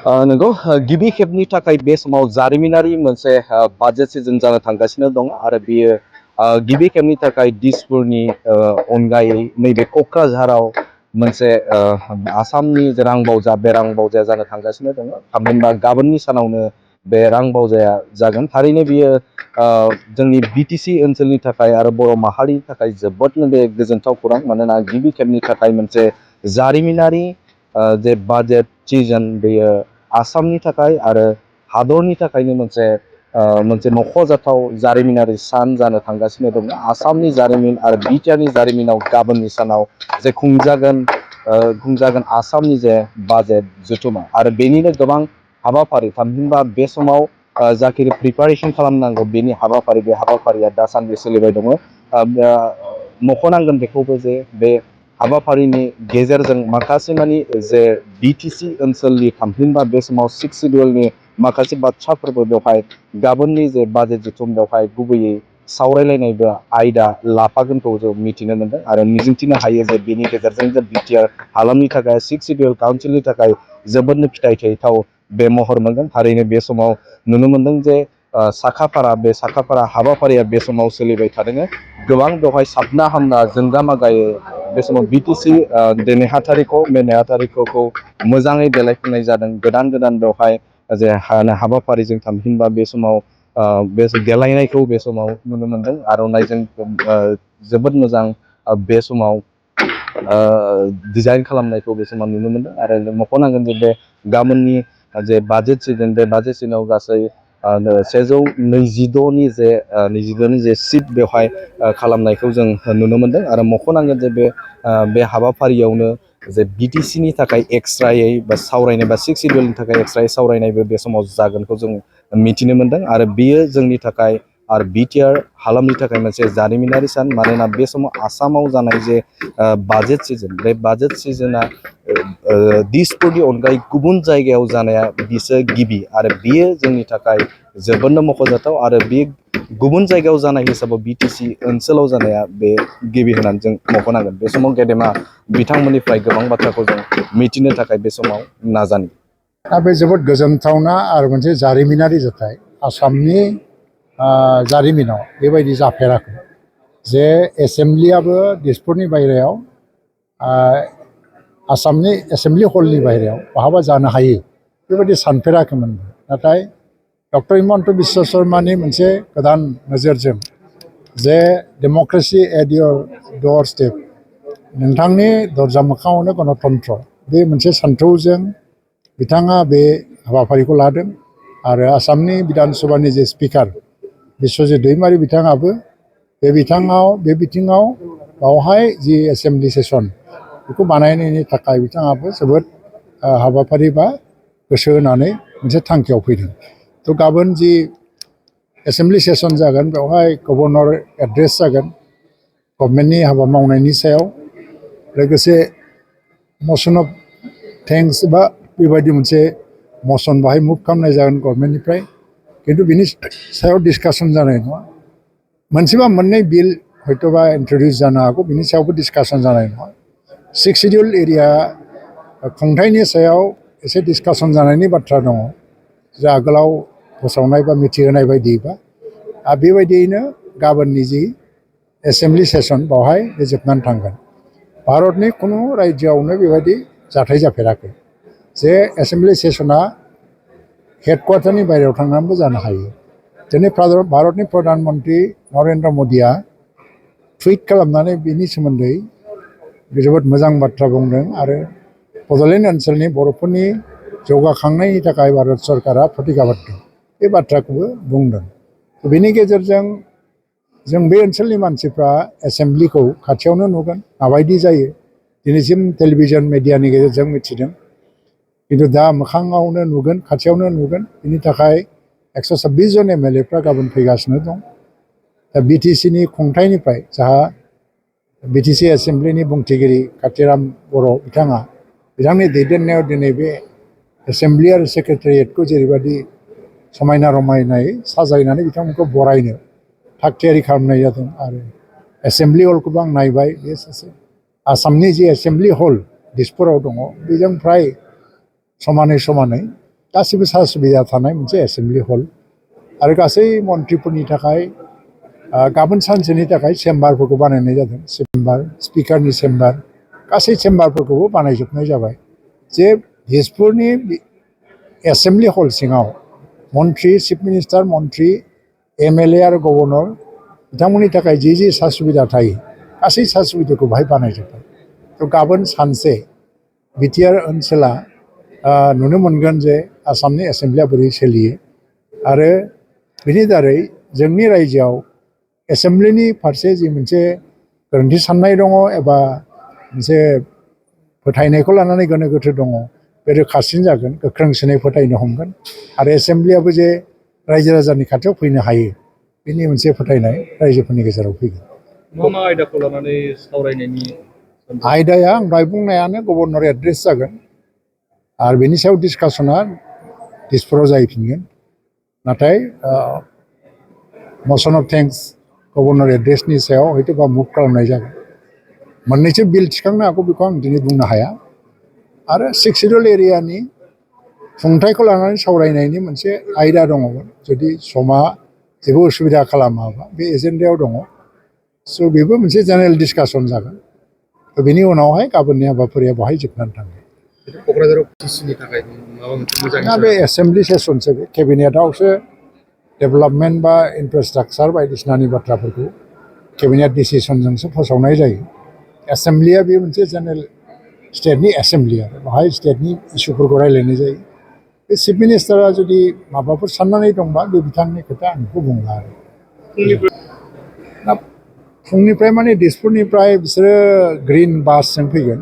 नंगौ गिबि खेबनि थाखाय बे समाव जारिमिनारि मोनसे बाजेट सिजन जानो थांगासिनो दं आरो बेयो गिबि खेबनि थाखाय दिसपुरनि अनगायै नैबे क'क्राझाराव मोनसे आसामनि जे रांबावजा बे रांबावजाया जानो थांगासिनो दङ थामहिनबा गाबोननि सानावनो बे रांबावजाया जागोन थारैनो बियो जोंनि बिटिसि ओनसोलनि थाखाय आरो बर' माहारिनि थाखाय जोबोदनो बे गोजोनथाव खौरां मानोना गिबि खेबनि थाखाय मोनसे जारिमिनारि जे बाजेट सिजन बेयो आसामनि थाखाय आरो हादरनि थाखायनो मोनसे मख'जाथाव जारिमिनारि सान जानो थांगासिनो दङ आसामनि जारिमिन आरो बिटिआरनि जारिमिनाव गाबोननि सानाव जे खुंजागोन आसामनि जे बाजेट जथुमा आरो बेनिनो गोबां हाबाफारि थामहिनबा बे समाव जाखिनि प्रिपारेसन खालामनांगौ बेनि हाबाफारि बे हाबाफारिया दासान्दि सोलिबाय दङ मख'नांगोन बेखौबो जे बे हाबाफारिनि गेजेरजों माखासे मानि जे बिटिसि ओनसोलनि थामहिनबा बे समाव 6 सिडिउलनि माखासे बाथ्राफोरबो बेवहाय गाबोननि जे बाजेट जथुम बेवहाय गुबैयै सावरायलायनायबो आयदा लाफागोनखौ जों मिथिनो मोनदों आरो मिजिंथिनो हायो जे बेनि गेजेरजों जे बिटिआर हालामनि थाखाय 6 सिडिउल काउन्सिलनि थाखाय जोबोदनो फिथाइ थायथाव बे महर मोनगोन थारैनो बे समाव नुनो मोनदों जे बे साखाफारा हाबाफारिया बे समाव सोलिबाय थादों गोबां बेवहाय साबना हामना जोंगा मागायै बे समाव बिटिसि बे नेहाथारिखौ मोजाङै देलायफुंनाय जादों गोदान बेवहाय जे हाबाफारिजों थामहिनबा बे समाव बे देलायनायखौ बे समाव नुनो मोनदों आर'नाइजों जोबोद मोजां बे समाव डिजाइन खालामनायखौ बे समाव नुनो मोनदों आरो मख'नांगोन जे बे गाबोननि जे बाजेट सिजन बे बाजेट सिजनाव गासै 122नि जे सिट बेवहाय खालामनायखौ जों नुनो मोनदों आरो मख'नांगोन जे बे हाबाफारियावनो जे बिटिसिनि थाखाय एक्सट्रायै बा सावरायनाय बा 6 सिडिउलनि थाखाय एक्सट्रायै सावरायनायबो बे समाव जागोनखौ जों मिथिनो मोनदों आरो बियो जोंनि थाखाय आरो बिटिआर हालामनि थाखाय मोनसे जारिमिनारि सान मानोना बे समाव आसामाव जानाय जे बाजेट सिजन बे बाजेट सिजोना दिसपुरनि अनगायै गुबुन जायगायाव जानाया बिसो गिबि आरो बियो जोंनि थाखाय जोबोदनो मख'जाथाव आरो बे गुबुन जायगायाव जानाय हिसाबाव बिटिसि ओनसोलाव जानाया बे गिबि होननानै जों मख'नांगोन बे समाव गेदेमा बिथांमोननिफ्राय गोबां बाथ्राखौ जों मिथिनो थाखाय बे समाव नाजानि बे जोबोद गोजोनथावना आरो मोनसे जारिमिनारि जाथाय आसामनि जारिमिनाव बेबायदि जाफेराखै जे एसेम्ब्लियाबो दिसपुरनि बायह्रायाव आसामनि एसेम्ब्लि हलनि बायह्रायाव बहाबा जानो हायो बेबायदि सानफेराखैमोन नाथाय डक्टर हिमन्त बिश्व शर्मानि मोनसे गोदान नोजोरजों जे डेम'क्रेसि एट इयर डर स्टेप नोंथांनि दरजा मोखाङावनो गणतन्त्र बे मोनसे सान्थौजों बिथाङा बे हाबाफारिखौ लादों आरो आसामनि बिधान सभानि जे स्पिकार बिश्वजित दैमारि बिथाङाबो बे बिथिङाव बावहाय जि एसेम्ब्लि सेसन बेखौ बानायनायनि थाखाय बिथाङाबो जोबोद हाबाफारि बा गोसो होनानै मोनसे थांखियाव फैदों थ' गाबोन जि एसेम्ब्लि सेसन जागोन बेवहाय गभर्नर एड्रेस जागोन गभर्नमेन्टनि हाबा मावनायनि सायाव लोगोसे मसन अफ थेंक्स बा बेबायदि मोनसे मसन बाहाय मुभ खालामनाय जागोन गभर्नमेन्टनिफ्राय खिन्थु बिनि सायाव डिसकासन जानाय नङा मोनसेबा मोननै बिल हयथ'बा इन्ट्रडिउस जानो हागौ बिनि सायावबो डिसकासन जानाय नङा 6 सिडिउल एरिया खुंथायनि सायाव एसे डिसकासन जानायनि बाथ्रा दङ जे आगोलाव फोसावनाय बा मिथिहोनाय बायदियैबा बेबायदियैनो गाबोननि जि एसेम्ब्लि सेसन बावहाय बे जोबनानै थांगोन भारतनि खुनु रायजोआवनो बेबायदि जाथाय जाफेराखै जे एसेम्ब्लि सेसना हेडक्वार्टारनि बायह्रायाव थांनानैबो जानो हायो दिनै भारतनि प्रधान मन्त्रि नरेन्द्र मदिया टुइट खालामनानै बिनि सोमोन्दै जोबोद मोजां बाथ्रा बुंदों आरो बड'लेण्ड ओनसोलनि बर'फोरनि जौगाखांनायनि थाखाय भारत सरकारा प्रतिज्ञाबद्ध बे बाथ्राखौबो बुंदों बेनि गेजेरजों जों बे ओनसोलनि मानसिफ्रा एसेम्ब्लिखौ खाथियावनो नुगोन माबायदि जायो दिनैसिम टेलिभिजन मिडियानि गेजेरजों मिथिदों खिन्थु दा मोखाङावनो नुगोन खाथियावनो नुगोन बिनि थाखाय 126 जन एमएलएफ्रा गाबोन फैगासिनो दं दा बिटिसिनि खुंथायनिफ्राय जाहा बिटिसि एसेम्ब्लिनि बुंथिगिरि कातिराम बर' बिथांनि दैदेननायाव दिनै बे एसेम्ब्लि आरो सेक्रेटारियेटखौ जेरैबायदि समायना रमायनायै साजायनानै बिथांमोनखौ बरायनो थाग थियारि खालामनाय जादों आरो एसेम्ब्लि हलखौबो आं नायबाय बे सासे आसामनि जि एसेम्ब्लि हल दिसपुराव दङ बेजों फ्राय समानै गासिबो सा सुबिदा थानाय मोनसे एसेम्बलि हल आरो गासै मन्थ्रिफोरनि थाखाय गाबोन सानसेनि थाखाय चेम्बारफोरखौ बानायनाय जादों। चेम्बार स्पिकारनि चेम्बार गासै चेम्बारफोरखौबो बानायजोबनाय जाबाय जे दिसपुरनि एसेम्बलि हल सिङाव मन्थ्रि चिफ मिनिस्टार मन्थ्रि एमएलए आरो गभर्नर बिथांमोननि थाखाय जि सा सुबिदा थायो गासै सा सुबिदाखौ बाहाय बानायजोब्बाय। थ' गाबोन सानसे बिटिआर ओनसोला नुनो मोनगोन जे आसामनि एसेम्बलिया बोरै सोलियो आरो बिनि दारै जोंनि रायजोआव एसेम्बलिनि फारसे जि मोनसे गोरोन्थि साननाय दङ एबा मोनसे फोथायनायखौ लानानै गोनो गोथो दङ बे रोखासिन जागोन, गोख्रोंसिनै फोथायनो हमगोन आरो एसेम्बलियाबो जे रायजो राजानि खाथियाव फैनो हायो बेनि मोनसे फोथायनाय रायजोफोरनि गेजेराव फैगोन। मा आयदाखौ लानानै सावरायनायनि आयदाया आं दहाय बुंनायानो गभर्नर एड्रेस जागोन आरो बेनि सायाव डिसकासना दिसपुराव जाहैफिनगोन। नाथाय मसन अफ थेंक्स गभर्नर एड्रेसनि सायाव हयथ'बा मुभ खालामनाय जागोन। मोननैसो बिल थिखांनो हागौ बेखौ आं दिनै बुंनो हाया आरो 6 सिडुल एरियानि खुंथायखौ लानानै सावरायनायनि मोनसे आयदा दङमोन जुदि समा जेबो उसुबिदा खालामाबा बे एजेन्डायाव दङ। स' बेबो मोनसे जेनेरेल डिसकासन जागोन। बेनि उनावहाय गाबोननि हाबाफारिया बेवहाय जोबनानै थाङो। क'क्राझाराव बिटिसिनि थाखाय माबा मोनसे मोजां दा बे एसेम्बलि सेसनसो बे केबिनेटआवसो डेभेलपमेन्ट बा इनफ्रास्ट्राक्चार बायदिसिनानि बाथ्राफोरखौ केबिनेट डिसिसनजोंसो फोसावनाय जायो। एसेम्बलिया बे मोनसे जेनेरेल स्टेटनि एसेम्बलि आरो बेवहाय स्टेटनि इस्युफोरखौ रायज्लायनाय जायो। बे चिफ मिनिस्टारा जुदि माबाफोर साननानै दंबा बे बिथांनि खोथा आं बेखौ बुंला आरो। दा फुंनिफ्राय माने दिसपुरनिफ्राय बिसोरो ग्रिन बासजों फैगोन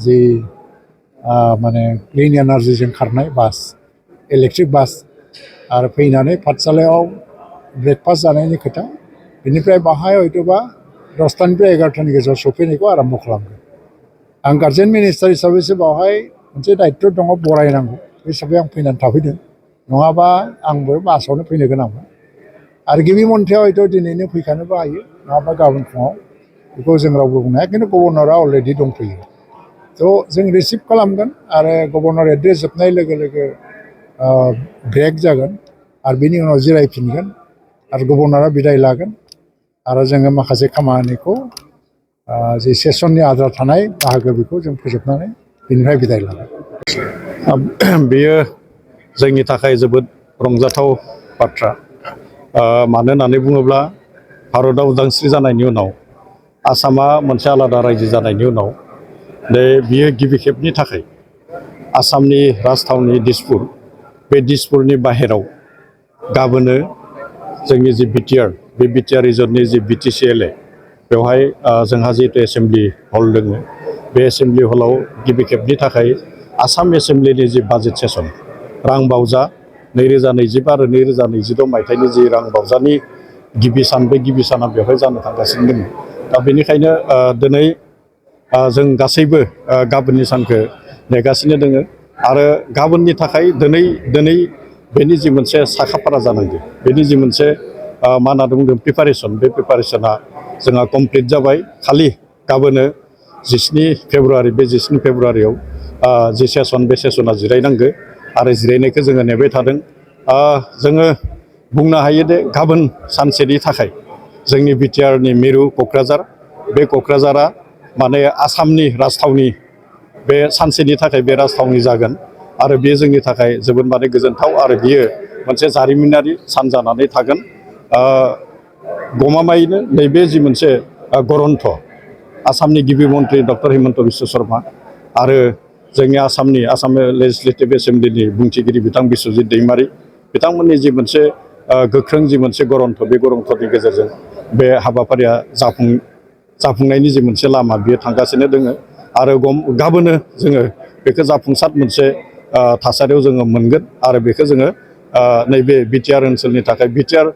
जि माने क्लिन एनार्जिजों खारनाय बास इलेक्ट्रिक बास आरो फैनानै पाठसालायाव ब्रेकफास्ट जानायनि खोथा बेनिफ्राय बाहाय हयथ'बा 10टानिफ्राय 11टानि गेजेराव सफैनायखौ आरम्भ खालामगोन। आं गार्जेन मिनिस्टार हिसाबैसो बावहाय मोनसे दायित्व दङ बरायनांगौ बे हिसाबै आं फैनानै थाफैदों नङाबा आंबो बासावनो फैनो गोनांमोन आरो गिबि मन्थ्रिया हयथ' दिनैनो फैखानोबो हायो नङाबा गाबोन फुङाव बेखौ जों रावबो बुंनो हाया खिन्थु गभर्नरा अलरेडि दंफैयो। थ' जों रिसिभ खालामगोन आरो गभर्नर एड्रेस जोबनाय लोगो लोगो ब्रेक जागोन आरो बेनि उनाव जिरायफिनगोन आरो गभर्नरा बिदाय लागोन आरो जोङो माखासे खामानिखौ जि सेसननि आद्रा थानाय बाहागो बेखौ जों फोजोबनानै बेनिफ्राय बिदाय लागोन। बेयो जोंनि थाखाय जोबोद रंजाथाव बाथ्रा। मानो होननानै बुङोब्ला भारतआव उदांस्रि जानायनि उनाव आसामा मोनसे आलादा रायजो जानायनि उनाव बियो गिबि खेबनि थाखाय आसामनि राजथावनि दिसपुर बे दिसपुरनि बाहेराव गाबोनो जोंनि जि बिटिआर बे बिटिआर रिजननि जि BTCLA बेवहाय जोंहा जिहेतु एसेम्बलि हल दङ बे एसेम्बलि हलाव गिबि खेबनि थाखाय आसाम एसेम्बलिनि जि बाजेट सेसन रां बावजा 2025 आरो 2026 मायथाइनि जि रां बावजानि गिबि सान बे गिबि साना बेवहाय जानो थांगासिनो दङ। दा बेनिखायनो दिनै जों गासैबो गाबोननि सानखौ नेगासिनो दोङो आरो गाबोननि थाखाय दिनै बेनि जि मोनसे साखाफारा जानांगौ बेनि जि मोनसे मा होनना बुंदों प्रिपारेसन बे प्रिपारेसना जोंहा कमप्लिट जाबाय। खालि गाबोनो 17 फेब्रुवारि बे 17 फेब्रुवारियाव जि सेसन बे सेसना जिरायनांगौ आरो जिरायनायखौ जोङो नेबाय थादों। जोङो बुंनो हायो दे गाबोन सानसेनि थाखाय जोंनि बिटिआरनि मिरु क'क्राझार बे क'क्राझारा माने आसामनि राजथावनि बे सानसेनि थाखाय बे राजथावनि जागोन आरो बेयो जोंनि थाखाय जोबोद माने गोजोनथाव आरो बियो मोनसे जारिमिनारि सान जानानै थागोन। गमामायैनो नैबे जि मोनसे गरन्थ आसामनि गिबि मन्थ्रि डक्टर हिमन्त बिश्व शर्मा आरो जोंनि आसाम लेजिस्लेटिभ एसेम्बलिनि बुंथिगिरि बिथां बिस्वजित दैमारि बिथांमोननि जि मोनसे गोख्रों जि मोनसे गरन्थ बे गरन्थनि गेजेरजों बे हाबाफारिया जाफुंनायनि जि मोनसे लामा बियो थांगासिनो दोङो आरो गाबोनो जोङो बेखौ जाफुंसार मोनसे थासारियाव जोङो मोनगोन आरो बेखौ जोङो नैबे बिटिआर ओनसोलनि थाखाय बिटिआर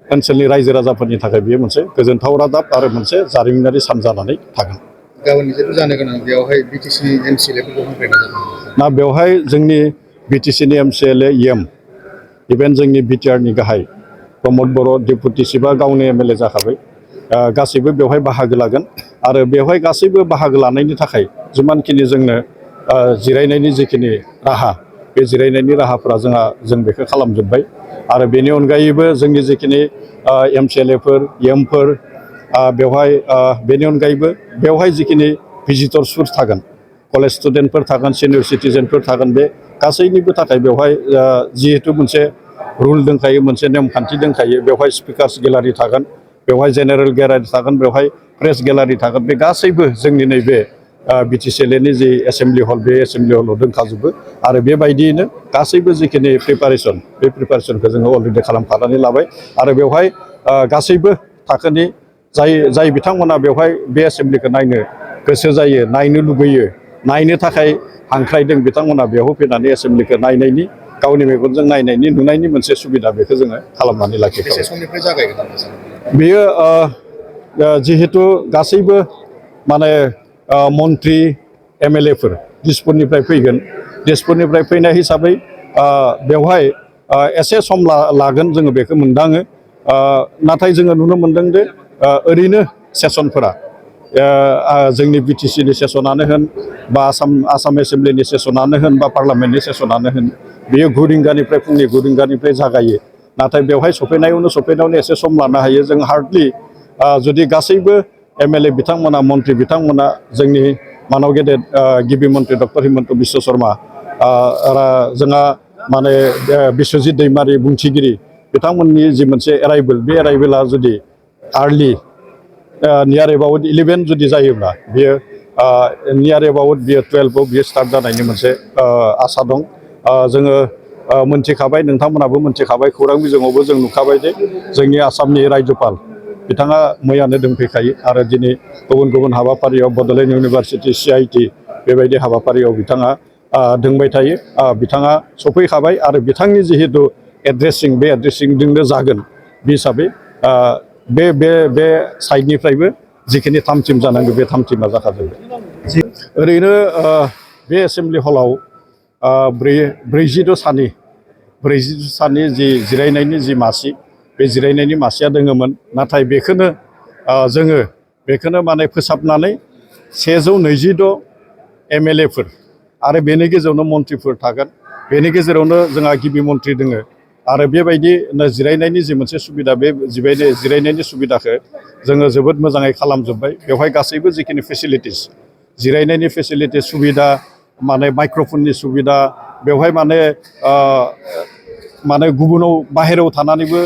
ओनसोलनि रायजो राजाफोरनि थाखाय बेयो मोनसे गोजोनथाव रादाब आरो मोनसे जारिमिनारि सान जानानै थागोन। गाबोन जिहेतु जानो गोनां बेयावहाय बिटिसि MCLAफोरखौ हांख्रायनाय जादों ना बेवहाय जोंनि बिटिसिनि MCLA इभेन जोंनि बिटिआरनि गाहाय प्रमद बर' डेपुटि चिफआ गावनो MLA जाखाबाय। गासैबो बेवहाय बाहागो लागोन आरो बेवहाय गासैबो बाहागो लानायनि थाखाय जिमानखिनि जोंनो जिरायनायनि जिखिनि राहा बे जिरायनायनि राहाफोरा जों बेखौ खालामजोब्बाय आरो बेनि अनगायैबो जोंनि जिखिनि MCLAफोर एमफोर बेवहाय बेनि अनगायैबो बेवहाय जिखिनि भिजिटर्सफोर थागोन कलेज स्टुडेन्टफोर थागोन सिनियर सिटिजेनफोर थागोन बे गासैनिबो थाखाय बेवहाय जिहेतु मोनसे रुल दंखायो मोनसे नेमखान्थि दंखायो बेवहाय स्पिकार्स गेलारि थागोन बेवहाय जेनेरेल गेलारि थागोन बेवहाय प्रेस गेलारि थागोन बे गासैबो जोंनि नैबे BTCLAनि जि एसेम्बलि हल बे एसेम्बलि हलाव दोनखाजोबो आरो बेबायदियैनो गासैबो जिखिनि प्रिपारेसन बे प्रिपारेसनखौ जोङो अलरेडि खालामखानानै लाबाय आरो बेवहाय गासैबो थाखोनि जाय बिथांमोना बेवहाय बे एसेम्बलिखौ नायनो गोसो जायो नायनो लुबैयो नायनो थाखाय हांख्रायदों बिथांमोना बेयाव फैनानै एसेम्बलिखौ नायनायनि गावनि मेगनजों नायनायनि नुनायनि मोनसे सुबिदा बेखौ जोङो खालामनानै लाखियो बेसे समनिफ्राय जागायगोन बेयो जिहेतु गासैबो माने मन्त्रि MLAफोर दिसपुरनिफ्राय फैगोन दिसपुरनिफ्राय फैनाय हिसाबै बेवहाय एसे सम लागोन जोङो बेखौ मोनदाङो नाथाय जोङो नुनो मोनदों जे ओरैनो सेसनफोरा जोंनि BTCनि सेसनानो होन बा आसाम एसेम्बलिनि सेसनानो होन बा पार्लामेन्टनि सेसनानो होन बेयो 9 रिंगानिफ्राय फुंनि 9 रिंगानिफ्राय जागायो नाथाय बेवहाय सफैनायावनो एसे सम लानो हायो जों हार्डलि जुदि गासैबो MLA बिथांमोना मन्त्रि बिथांमोना जोंनि मानाव गेदेर गिबि मन्त्रि डक्टर हिमन्त बिश्व शर्मा जोंहा माने बिश्वजित दैमारि बुंथिगिरि बिथांमोननि जि मोनसे एराइभेल बे एराइभेला जुदि आर्लि नियार एबाउट 11 जुदि जायोब्ला बियो नियार एबाउट बियो 12आव बियो स्टार्ट जानायनि मोनसे आसा दं जोङो मोनथिखाबाय नोंथांमोनाबो मोनथिखाबाय खौरां बिजोङावबो जों नुखाबाय जे जोंनि आसामनि रायजोपाल बिथाङा मैयानो दोनफैखायो आरो दिनै गुबुन गुबुन हाबाफारियाव बड'लेण्ड इउनिभारसिटि CIT बेबायदि हाबाफारियाव बिथाङा दोंबाय थायो बिथाङा सफैखाबाय आरो बिथांनि जिहेतु एड्रेसिं बे एड्रेसिंजोंनो जागोन बे हिसाबै बे साइडनिफ्रायबो जिखिनि थामथिम जानांगौ बे थामथिमा जाखाजोबबाय ओरैनो बे एसेम्बलि हलाव 42 सानि जि जिरायनायनि जि मासि बे जिरायनायनि मासिया दोङोमोन नाथाय बेखौनो माने फोसाबनानै 126 MLAफोर आरो बेनि गेजेरावनो मन्थ्रिफोर थागोन बेनि गेजेरावनो जोंहा गिबि मन्थ्रि दोङो आरो बेबायदि जिरायनायनि जि मोनसे सुबिदा बे जिरायनायनि सुबिदाखौ जोङो जोबोद मोजाङै खालामजोब्बाय बेवहाय गासैबो जिखिनि फेसिलिटिस जिरायनायनि फेसिलिटिस सुबिदा माने माइक्र'फननि सुबिदा बेवहाय माने गुबुनाव बाहेरायाव थानानैबो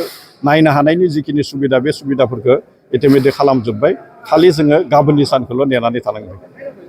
नायनो हानायनि जिखिनि सुबिदा बे सुबिदाफोरखौ इतिमध्य खालामजोब्बाय खालि जोङो गाबोननि सानखौल' नेनानै थानांगौ